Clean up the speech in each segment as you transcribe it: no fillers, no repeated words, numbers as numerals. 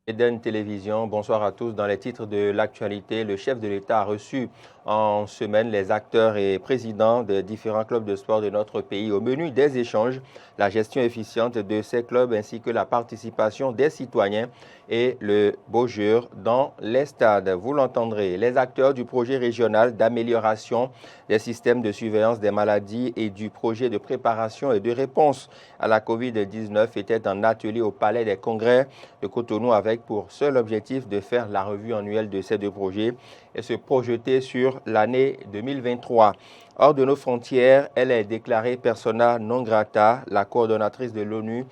Eden Télévision, bonsoir à tous. Dans les titres de l'actualité, le chef de l'État a reçu en semaine les acteurs et présidents des différents clubs de sport de notre pays. Au menu des échanges, la gestion efficiente de ces clubs ainsi que la participation des citoyens et le beau jeu dans les stades. Vous l'entendrez, les acteurs du projet régional d'amélioration des systèmes de surveillance des maladies et du projet de préparation et de réponse à la COVID-19 étaient en atelier au Palais des Congrès de Cotonou avec pour seul objectif de faire la revue annuelle de ces deux projets et se projeter sur l'année 2023. Hors de nos frontières, elle est déclarée persona non grata, la coordonnatrice de l'ONU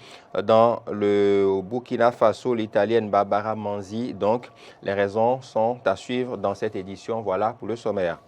dans le Burkina Faso, l'italienne Barbara Manzi. Donc, les raisons sont à suivre dans cette édition. Voilà pour le sommaire.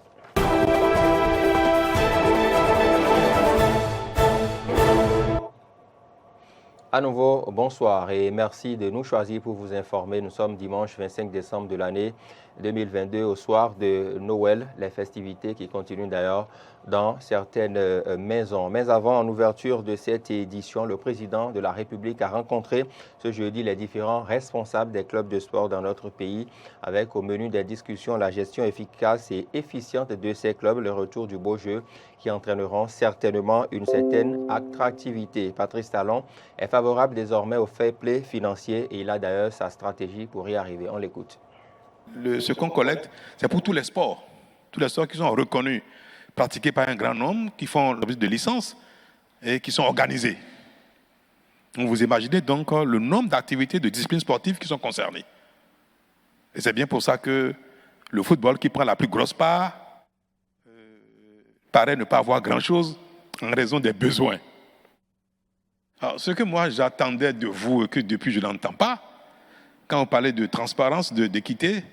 À nouveau, bonsoir et merci de nous choisir pour vous informer. Nous sommes dimanche 25 décembre de l'année 2022 au soir de Noël, les festivités qui continuent d'ailleurs dans certaines maisons. Mais avant, en ouverture de cette édition, le président de la République a rencontré ce jeudi les différents responsables des clubs de sport dans notre pays avec au menu des discussions la gestion efficace et efficiente de ces clubs, le retour du beau jeu qui entraîneront certainement une certaine attractivité. Patrice Talon est favorable désormais au fair play financier et il a d'ailleurs sa stratégie pour y arriver. On l'écoute. Ce qu'on collecte, c'est pour tous les sports qui sont reconnus, pratiqués par un grand nombre, qui font l'objet de licences et qui sont organisés. Donc vous imaginez donc le nombre d'activités, de disciplines sportives qui sont concernées. Et c'est bien pour ça que le football, qui prend la plus grosse part, paraît ne pas avoir grand-chose en raison des besoins. Alors, ce que moi j'attendais de vous et que depuis je n'entends pas, quand on parlait de transparence, d'équité,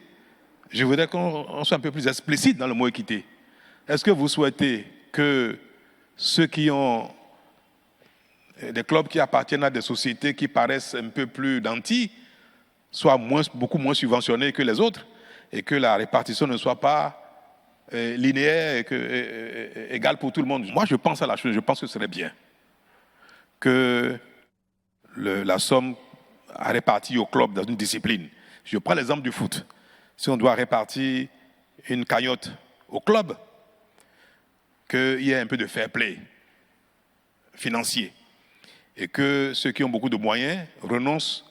je voudrais qu'on soit un peu plus explicite dans le mot équité. Est-ce que vous souhaitez que ceux qui ont des clubs qui appartiennent à des sociétés qui paraissent un peu plus nantis soient beaucoup moins subventionnés que les autres et que la répartition ne soit pas linéaire et égale pour tout le monde? Moi, je pense à la chose, je pense que ce serait bien que la somme répartie au club dans une discipline. Je prends l'exemple du foot. Si on doit répartir une cagnotte au club, qu'il y ait un peu de fair play financier et que ceux qui ont beaucoup de moyens renoncent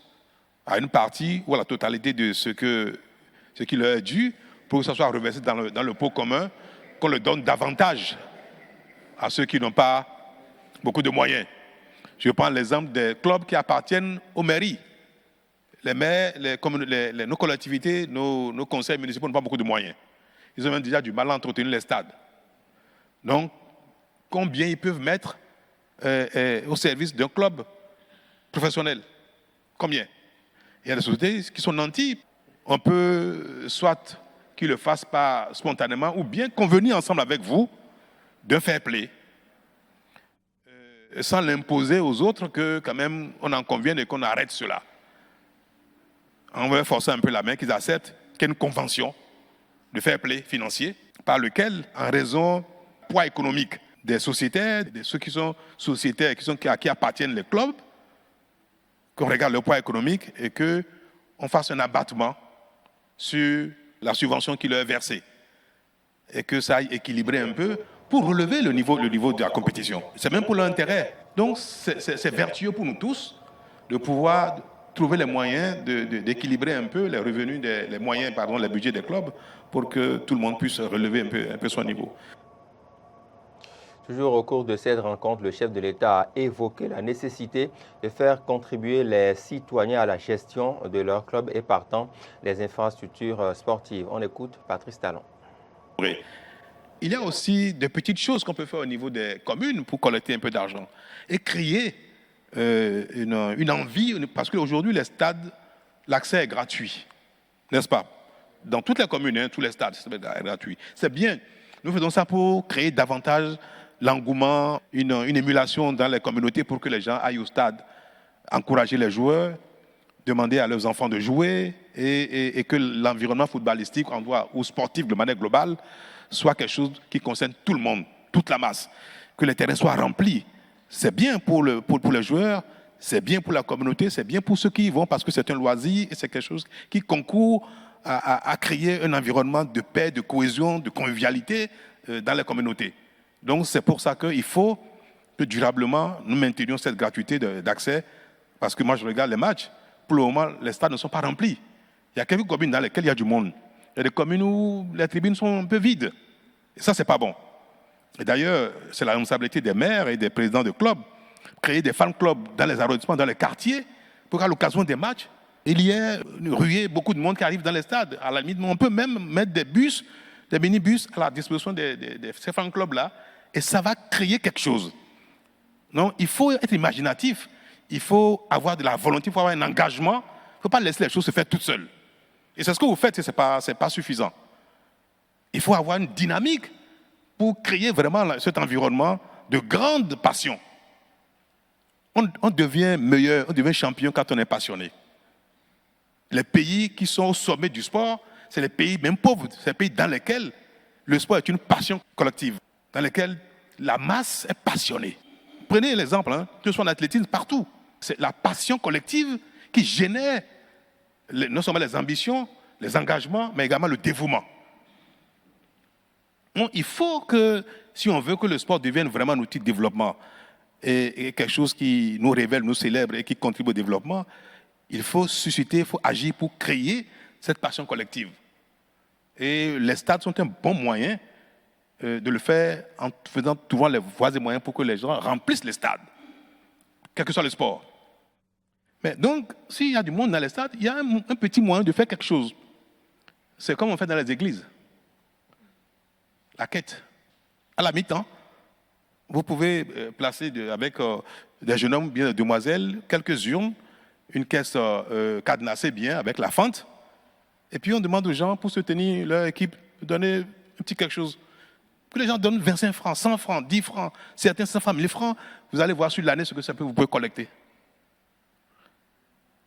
à une partie ou à la totalité de ce qui leur est dû pour que ça soit reversé dans le pot commun, qu'on le donne davantage à ceux qui n'ont pas beaucoup de moyens. Je prends l'exemple des clubs qui appartiennent aux mairies. Les maires, nos collectivités, nos conseils municipaux n'ont pas beaucoup de moyens. Ils ont même déjà du mal à entretenir les stades. Donc, combien ils peuvent mettre au service d'un club professionnel? Combien? Il y a des sociétés qui sont nantis. On peut soit qu'ils le fassent pas spontanément ou bien convenir ensemble avec vous d'un fair play sans l'imposer aux autres que quand même on en convienne et qu'on arrête cela. On va forcer un peu la main qu'ils acceptent qu'il y ait une convention de fair play financier par lequel, en raison du poids économique des sociétaires, de ceux qui sont sociétaires, à qui appartiennent les clubs, qu'on regarde le poids économique et qu'on fasse un abattement sur la subvention qui leur est versée et que ça aille équilibrer un peu pour relever le niveau de la compétition. C'est même pour leur intérêt. Donc, c'est vertueux pour nous tous de pouvoir trouver les moyens d'équilibrer un peu les revenus, les budgets des clubs pour que tout le monde puisse relever un peu son niveau. Toujours au cours de cette rencontre, le chef de l'État a évoqué la nécessité de faire contribuer les citoyens à la gestion de leur club et partant les infrastructures sportives. On écoute Patrice Talon. Oui. Il y a aussi de petites choses qu'on peut faire au niveau des communes pour collecter un peu d'argent et créer une envie, parce qu'aujourd'hui, les stades, l'accès est gratuit, n'est-ce pas? Dans toutes les communes, tous les stades, c'est gratuit. C'est bien. Nous faisons ça pour créer davantage l'engouement, une émulation dans les communautés pour que les gens aillent au stade, encourager les joueurs, demander à leurs enfants de jouer et que l'environnement footballistique ou sportif de manière globale soit quelque chose qui concerne tout le monde, toute la masse, que les terrains soient remplis. C'est bien pour les joueurs C'est bien pour la communauté, c'est bien pour ceux qui y vont parce que c'est un loisir et c'est quelque chose qui concourt à créer un environnement de paix, de cohésion, de convivialité dans les communautés. Donc c'est pour ça qu'il faut que durablement nous maintenions cette gratuité d'accès, parce que moi je regarde les matchs, pour le moment les stades ne sont pas remplis. Il y a quelques communes dans lesquelles il y a du monde. Il y a des communes où les tribunes sont un peu vides. Et ça, c'est pas bon. Et d'ailleurs, c'est la responsabilité des maires et des présidents de clubs, créer des fan clubs dans les arrondissements, dans les quartiers, pour qu'à l'occasion des matchs, il y ait une ruée, beaucoup de monde qui arrive dans les stades. À la limite, on peut même mettre des bus, des minibus à la disposition de ces fan clubs-là, et ça va créer quelque chose. Donc, il faut être imaginatif, il faut avoir de la volonté, il faut avoir un engagement, il ne faut pas laisser les choses se faire toutes seules. Et c'est ce que vous faites, ce n'est pas suffisant. Il faut avoir une dynamique pour créer vraiment cet environnement de grande passion. On devient meilleur, on devient champion quand on est passionné. Les pays qui sont au sommet du sport, c'est les pays même pauvres, c'est les pays dans lesquels le sport est une passion collective, dans lesquels la masse est passionnée. Prenez l'exemple, que ce soit en athlétisme, partout. C'est la passion collective qui génère non seulement les ambitions, les engagements, mais également le dévouement. Donc, il faut que, si on veut que le sport devienne vraiment un outil de développement et quelque chose qui nous révèle, nous célèbre et qui contribue au développement, il faut susciter, il faut agir pour créer cette passion collective. Et les stades sont un bon moyen de le faire en faisant souvent les voies et moyens pour que les gens remplissent les stades, quel que soit le sport. Mais donc, s'il y a du monde dans les stades, il y a un petit moyen de faire quelque chose. C'est comme on fait dans les églises. La quête. À la mi-temps, vous pouvez placer avec des jeunes hommes, bien des demoiselles, quelques urnes, une caisse cadenassée bien avec la fente. Et puis on demande aux gens, pour soutenir leur équipe, de donner un petit quelque chose. Que les gens donnent 25 francs, 100 francs, 10 francs, certains 100 francs, 1000 francs, vous allez voir sur l'année ce que ça peut, vous pouvez collecter.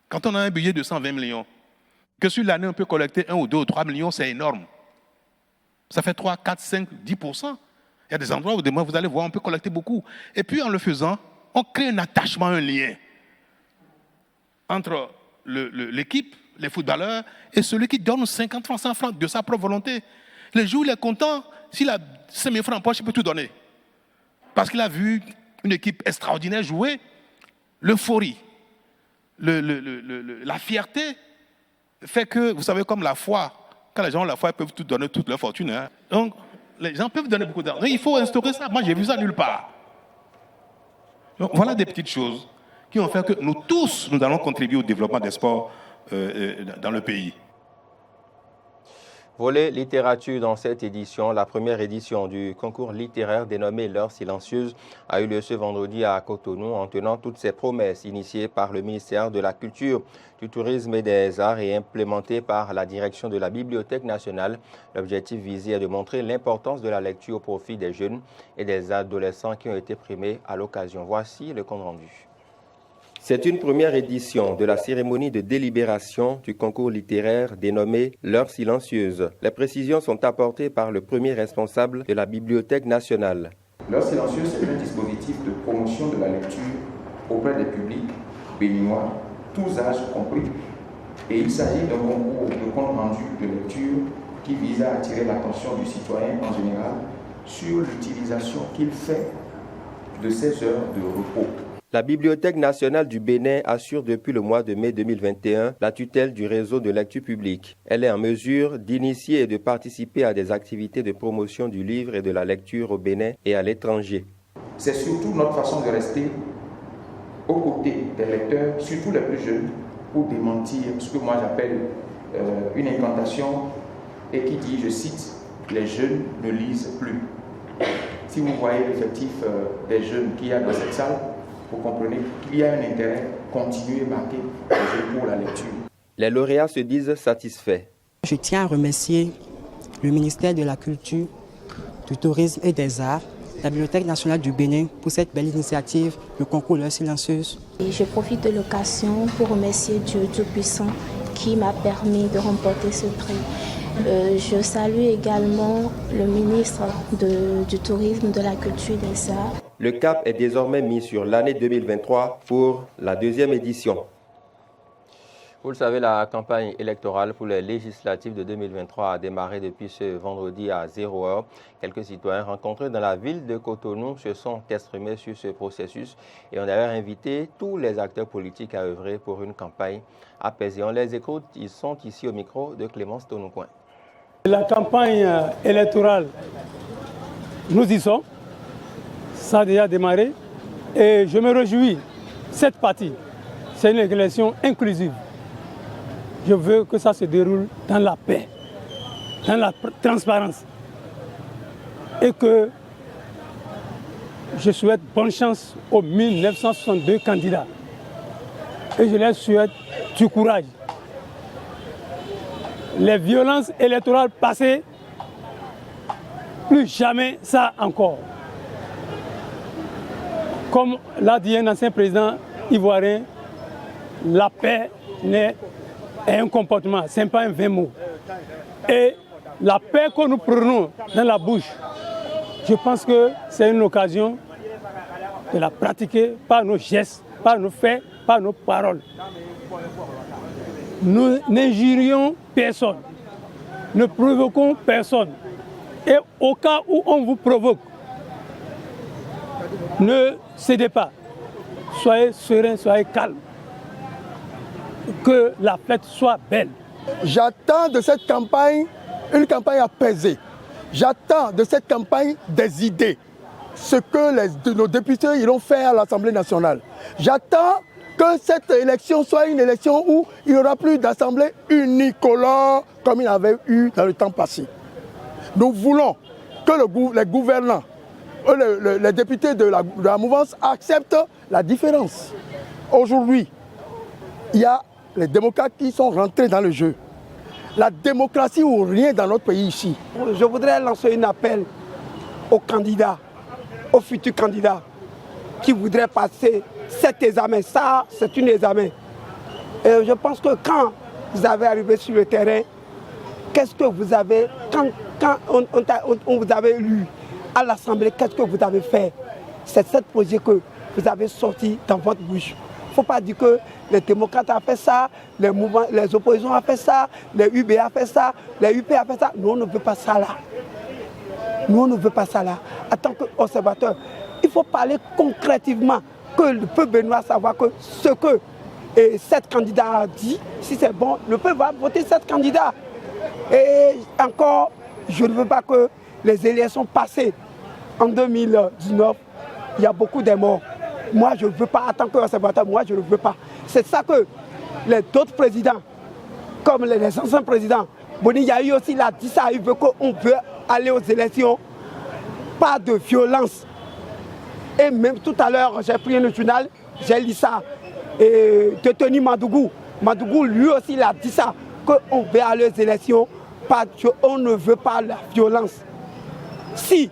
Quand on a un budget de 120 millions, que sur l'année on peut collecter 1 ou 2 ou 3 millions, c'est énorme. Ça fait 3, 4, 5, 10%. Il y a des endroits où demain vous allez voir, on peut collecter beaucoup. Et puis en le faisant, on crée un attachement, un lien entre l'équipe, les footballeurs, et celui qui donne 50 francs, 100 francs de sa propre volonté. Le jour où il est content, s'il a 5 000 francs en poche, il peut tout donner. Parce qu'il a vu une équipe extraordinaire jouer, l'euphorie, la fierté fait que, vous savez, comme la foi, quand les gens ont la foi, ils peuvent tout donner, toute leur fortune. Hein. Donc, les gens peuvent donner beaucoup d'argent. Il faut instaurer ça. Moi, j'ai vu ça nulle part. Donc, voilà des petites choses qui vont faire que nous tous, nous allons contribuer au développement des sports dans le pays. Volet littérature dans cette édition. La première édition du concours littéraire dénommé L'Heure silencieuse a eu lieu ce vendredi à Cotonou en tenant toutes ses promesses initiées par le ministère de la Culture, du Tourisme et des Arts et implémentées par la direction de la Bibliothèque nationale. L'objectif visé est de montrer l'importance de la lecture au profit des jeunes et des adolescents qui ont été primés à l'occasion. Voici le compte rendu. C'est une première édition de la cérémonie de délibération du concours littéraire dénommé L'Heure silencieuse. Les précisions sont apportées par le premier responsable de la Bibliothèque nationale. L'Heure silencieuse est un dispositif de promotion de la lecture auprès des publics béninois, tous âges compris. Et il s'agit d'un concours de compte rendu de lecture qui vise à attirer l'attention du citoyen en général sur l'utilisation qu'il fait de ses heures de repos. La Bibliothèque nationale du Bénin assure depuis le mois de mai 2021 la tutelle du réseau de lecture publique. Elle est en mesure d'initier et de participer à des activités de promotion du livre et de la lecture au Bénin et à l'étranger. C'est surtout notre façon de rester aux côtés des lecteurs, surtout les plus jeunes, pour démentir ce que moi j'appelle une incantation et qui dit, je cite, « les jeunes ne lisent plus ». Si vous voyez l'effectif des jeunes qu'il y a dans cette salle, vous comprenez qu'il y a un intérêt continu et marqué pour la lecture. Les lauréats se disent satisfaits. Je tiens à remercier le ministère de la Culture, du Tourisme et des Arts, la Bibliothèque nationale du Bénin pour cette belle initiative, le concours L'Heure silencieuse. Et je profite de l'occasion pour remercier Dieu Tout-Puissant qui m'a permis de remporter ce prix. Je salue également le ministre du Tourisme, de la Culture et des Arts. Le cap est désormais mis sur l'année 2023 pour la deuxième édition. Vous le savez, la campagne électorale pour les législatives de 2023 a démarré depuis ce vendredi à 0h. Quelques citoyens rencontrés dans la ville de Cotonou se sont exprimés sur ce processus et ont d'ailleurs invité tous les acteurs politiques à œuvrer pour une campagne apaisée. On les écoute, ils sont ici au micro de Clémence Tonoucoin. La campagne électorale, nous y sommes, ça a déjà démarré et je me réjouis. Cette partie, c'est une élection inclusive. Je veux que ça se déroule dans la paix, dans la transparence. Et que je souhaite bonne chance aux 1962 candidats. Et je leur souhaite du courage. Les violences électorales passées, plus jamais ça encore. Comme l'a dit un ancien président ivoirien, la paix est un comportement, ce n'est pas un vain mot. Et la paix que nous prenons dans la bouche, je pense que c'est une occasion de la pratiquer par nos gestes, par nos faits, par nos paroles. Nous n'injurions personne, ne provoquons personne. Et au cas où on vous provoque, ne cédez pas. Soyez serein, soyez calme. Que la fête soit belle. J'attends de cette campagne une campagne apaisée. J'attends de cette campagne des idées. Ce que nos députés iront faire à l'Assemblée nationale. J'attends que cette élection soit une élection où il n'y aura plus d'assemblée unicolore comme il y avait eu dans le temps passé. Nous voulons que les gouvernants, les députés de la mouvance acceptent la différence. Aujourd'hui, il y a les démocrates qui sont rentrés dans le jeu. La démocratie ou rien dans notre pays ici. Je voudrais lancer un appel aux candidats, aux futurs candidats qui voudraient passer cet examen. Ça, c'est un examen. Et je pense que quand vous avez arrivé sur le terrain, qu'est-ce que vous avez, quand on vous avait élu à l'Assemblée, qu'est-ce que vous avez fait? C'est ce projet que vous avez sorti dans votre bouche. Il ne faut pas dire que les démocrates ont fait ça, les oppositions ont fait ça, les UBA ont fait ça, les UP ont fait ça. Nous, on ne veut pas ça là. Nous, on ne veut pas ça là. En tant qu'observateur, il faut parler concrètement, que le peuple béninois savoir que ce que cette candidat a dit, si c'est bon, le peuple va voter cette candidat. Et encore, je ne veux pas que les élections passées en 2019, il y a beaucoup de morts. Moi, je ne veux pas, en tant qu'observateur, moi, je ne veux pas. C'est ça que les d'autres présidents, comme les anciens présidents, Boni Yahi aussi l'a dit ça, il veut qu'on veut aller aux élections, pas de violence. Et même tout à l'heure, j'ai pris un journal, j'ai lu ça, et de Tony Madougou. Madougou, lui aussi, il a dit ça, qu'on veut aller aux élections, on ne veut pas la violence. Si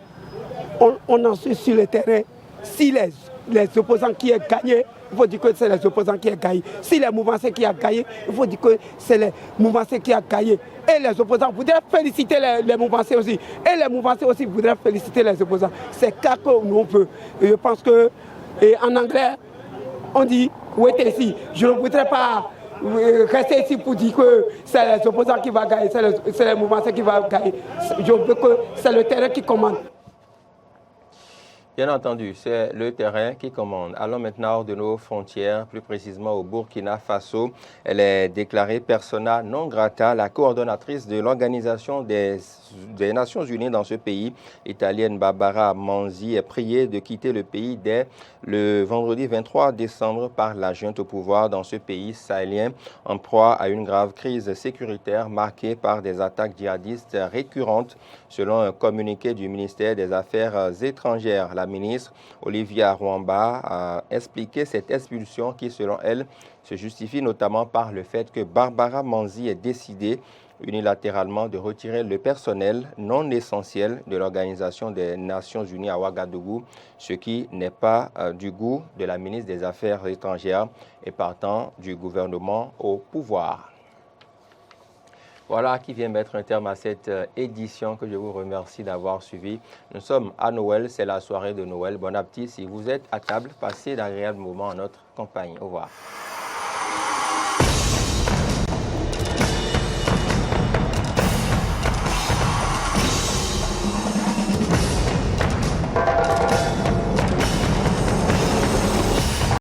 on en suit sur le terrain, si les opposants qui ont gagné, il faut dire que c'est les opposants qui ont gagné. Si les mouvanciers qui ont gagné, il faut dire que c'est les mouvanciers qui ont gagné. Et les opposants voudraient féliciter les mouvanciers aussi. Et les mouvanciers aussi voudraient féliciter les opposants. C'est ça que nous on veut. Et je pense que, en anglais, on dit « wait ici ». Je ne voudrais pas rester ici pour dire que c'est les opposants qui vont gagner, c'est les mouvanciers qui vont gagner. Je veux que c'est le terrain qui commande. Bien entendu, c'est le terrain qui commande. Allons maintenant hors de nos frontières, plus précisément au Burkina Faso. Elle est déclarée persona non grata, la coordonnatrice de l'Organisation des Nations Unies dans ce pays, italienne Barbara Manzi, est priée de quitter le pays dès le vendredi 23 décembre par la junte au pouvoir dans ce pays sahélien, en proie à une grave crise sécuritaire marquée par des attaques djihadistes récurrentes, selon un communiqué du ministère des Affaires étrangères. La ministre Olivia Rwamba a expliqué cette expulsion qui, selon elle, se justifie notamment par le fait que Barbara Manzi ait décidé unilatéralement de retirer le personnel non essentiel de l'Organisation des Nations Unies à Ouagadougou, ce qui n'est pas du goût de la ministre des Affaires étrangères et partant du gouvernement au pouvoir. Voilà qui vient mettre un terme à cette édition que je vous remercie d'avoir suivi. Nous sommes à Noël, c'est la soirée de Noël. Bon appétit si vous êtes à table. Passez d'agréables moments en notre compagnie. Au revoir.